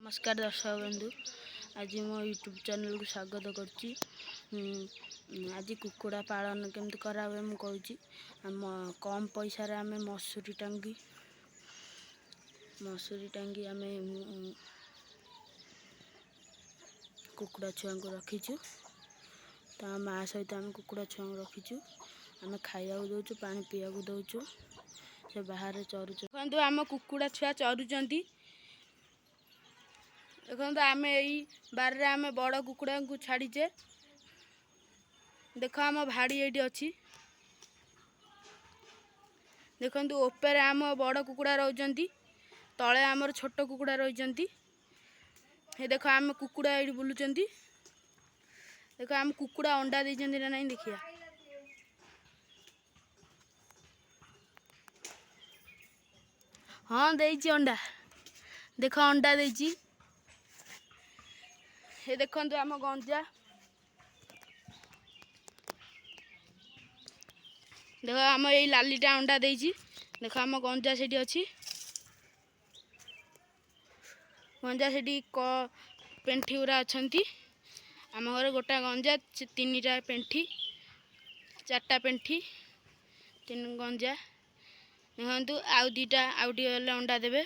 नमस्कार दर्शक बंधु, आज मो यूट्यूब चैनल को स्वागत करुच्ची। आज कुकुड़ा पालन केमती करा हुए मु कहूँ। कम पैसा आम मसूरी टांगी आम कुकुड़ा छुआ को रखीचु। माँ सहित आम कुकुड़ा छुआ को रखीचु। आम खाया दौचु, पानी पीया दौचु, से बाहर चरुच। देखो आम कुकुड़ा छुआ चरुचंती। देखो आम यही बारे आम बड़ कुकुड़ा को छाड़ीचे। देख आम भाड़ी ये अच्छी। देखो ऊपर आम बड़ कुकुड़ा रही, तले आमर छोट कुकुड़ा रही। देख आम कुकुड़ा ये बुलूचंती। देख आम कुकुड़ा अंडा देना ना देखिया। हाँ देची अंडा। देख अंडा देची। ये देखो आम गंजा। देख आम ये लालीटा अंडा देची। देख आम गंजा से अच्छी। गंजा से पेंठी गुरा अच्छा। आम घर गोटा गंजा, 3टा पेंठी, 4टा पेंठी, 3 गंजा। देखु आउ 2टा आउ टे अंडा देवे।